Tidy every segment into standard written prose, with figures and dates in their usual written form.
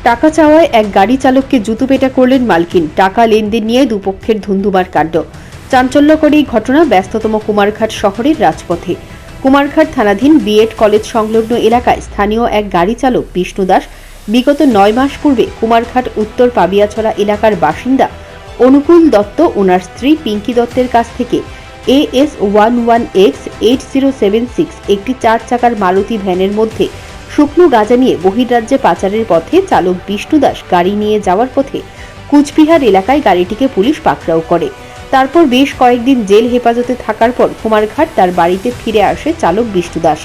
টাকা চাওয়ায় এক গাড়ি চালককে জুতোপেটা করলেন মালকিন। টাকা লেনদেন নিয়ে দুপক্ষের ধুন্ধুমার কাণ্ড। চাঞ্চল্যকর এই ঘটনা ব্যস্ততম কুমারঘাট শহরের রাজপথে। কুমারঘাট থানাধীন বিএড কলেজ সংলগ্ন এলাকায় স্থানীয় এক গাড়ি চালক বিষ্ণু দাস বিগত 9 মাস পূর্বে কুমারঘাট উত্তর পাবিয়াছড়া এলাকার বাসিন্দা অনুকূল দত্ত ওনার স্ত্রী পিঙ্কি দত্তের কাছ থেকে AS11X8076 একটি 4 চাকার মারুতি ভ্যানের মধ্যে শুকনো গাঁজা নিয়ে বহির্রাজ্যে পাচারের পথে চালক বিষ্ণু দাস গাড়ি নিয়ে যাওয়ার পথে কুচবিহার এলাকায় গাড়িটিকে পুলিশ পাকড়াও করে। তারপর বেশ কয়েকদিন জেল হেফাজতে থাকার পর কুমারঘাট তার বাড়িতে ফিরে আসে চালক বিষ্ণু দাস।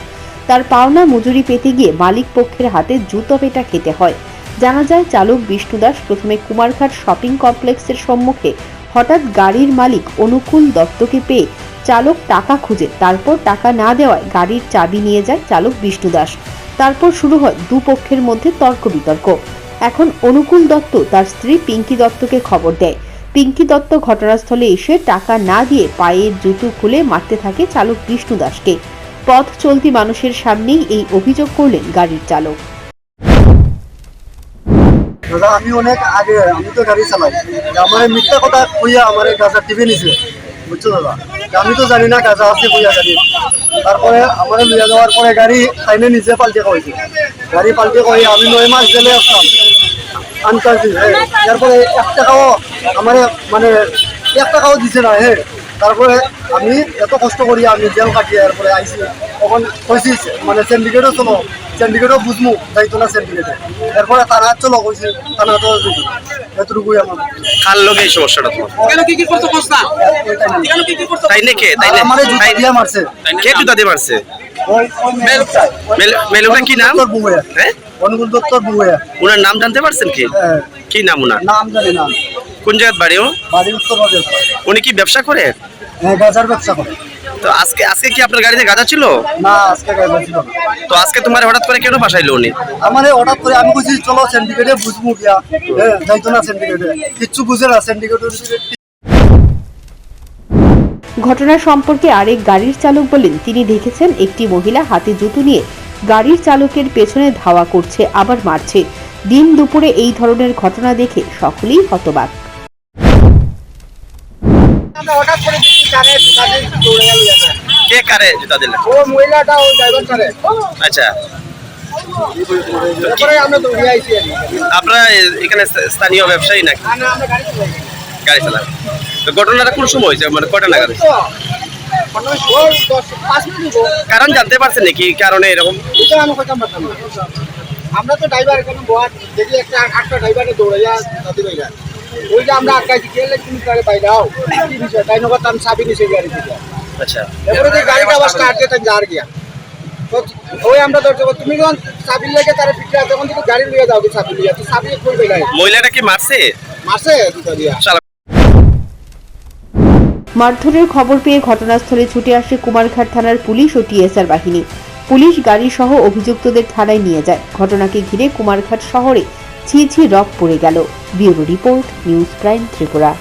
তার পাওনা মজুরি পেতে গিয়ে মালিক পক্ষের হাতে জুতোপেটা খেতে হয়। জানা যায়, চালক বিষ্ণু দাস প্রথমে কুমারঘাট শপিং কমপ্লেক্সের সম্মুখে হঠাৎ গাড়ির মালিক অনুকূল দত্তকে পেয়ে চালক টাকা খুঁজে, তারপর টাকা না দেওয়ায় গাড়ির চাবি নিয়ে যায় চালক বিষ্ণু দাস। তারপর শুরু হয় দুপক্ষের মধ্যে তর্ক বিতর্ক। এখন অনুকূল দত্ত তার স্ত্রী পিঙ্কি দত্তকে খবর দেয়। পিঙ্কি দত্ত ঘটনাস্থলে এসে টাকা না দিয়ে পায়ের জুতো খুলে মারতে থাকে চালক বিষ্ণু দাসকে। পথ চলতি মানুষের সামনেই এই অভিযোগ করলেন গাড়ির চালক। দাদা, আমি অনেক আগে, আমি তো গাড়ি চালাই, আমার মিথ্যা কথা কইয়া আমার গাঁজা টিপে নিছে, বুঝছো দাদা? আমি তো জানি না গাঁজা আছে কইয়া গাড়ি। তারপরে আমার লিয়ে যাওয়ার পরে গাড়ি খাইনে নিজে পাল্টে কইছে। গাড়ি পাল্টে কই আমি 9 মাস জেলে আসলাম আনতাছি। তারপরে 1 টাকাও আমার মানে 1 টাকাও দিছে না। তারপরে আমি এত কষ্ট করি আমি জেল কাটিয়ে এরপরে আইসি। তখন কইছি মানে সিন্ডিকেটও চলো, সিন্ডিকেটও বুঝমু যাইতো না সিন্ডিকেটে। এরপরে থানা চলো কইছি, থানা তো এতটুকুই আমার। কার লোক এই সমস্যাটা তোমার? কি করতে কষ্ট তাই নাকি? আমার জুতা দিয়ে মারছে। কে জুতা দিয়ে মারছে? ওই মেলুটা কি নাম? হ্যাঁ, অনুকূল দত্তর বউয়া। ওনার নাম জানতে পারছেন কি? কি নাম ওনার? নাম জানি না। কোন জায়গার বাড়ি ও? বাড়ি উত্তরপ্রদেশ। উনি কি ব্যবসা করে? হ্যাঁ, গাঁজার ব্যবসা করে। তো আজকে কি আপনার গাড়িতে গাঁজা ছিল? না, আজকে গাঁজা ছিল না। তো আজকে তোমার হঠাৎ করে কেন বাসাইলো উনি? আমার হঠাৎ করে আমি কইছি চলো সিন্ডিকেটে বুঝবো গিয়া। যাইতো না সিন্ডিকেটে, কিচ্ছু বুঝে না সিন্ডিকেটের। ঘটনা সম্পর্কে আরেক গাড়ির চালক বলেন, তিনি দেখেছেন একটি মহিলা হাতে জুতো নিয়ে গাড়ির চালকের পেছনে ধাওয়া করছে, আবার মারছে। দিন দুপুরে এই ধরনের ঘটনা দেখে সকলেই হতবাক। হঠাৎ করে দৌড়ে গেল। কে কারে জুতা দিলেন? ও মহিলাটা ওই ড্রাইভার করে। আচ্ছা, তারপরে আমরা দৌড়ে আইছি। আপনারা এখানে স্থানীয় ব্যবসায়ী নাকি? না, আমরা গাড়ি চালাই। গাড়ি চালান। তো ঘটনাটা কোন সময় হয়েছে, মানে কয়টা নাগাদ? কারণ জানতে পারছেন নাকি কারণে এরকম? আমরা তো ড্রাইভার এখানে বহার দেখি একটা 8টা ড্রাইভারে দৌড়ে যায় নদী বাইরা। ওই যে আমরা আটকাইছি গেলে তুমি গাড়ি বাইরাও কি বিষয় তাই নগর আমি চাবি নিছি গাড়ি থেকে। আচ্ছা, এবারে যে গাড়িটা আবার স্টার্ট দিয়ে যার গিয়া তো ওই আমরা ধরতে তুমি যখন চাবি লেগে তার পিছনে তখন তুমি গাড়ি নিয়ে যাও চাবি নিয়ে তো চাবি কই বাইলাই। মহিলাটা কি মারছে? মারছে দুটো দিয়া। মারধরের খবর পেয়ে ঘটনাস্থলে ছুটে আসে কুমারঘাট থানার পুলিশ ও টিএসআর বাহিনী। পুলিশ গাড়ি সহ অভিযুক্তদের থানায় নিয়ে যায়। ঘটনাকে ঘিরে কুমারঘাট শহরে ছি ছি রব পড়ে গেল। Bureau report, news prime Tripura.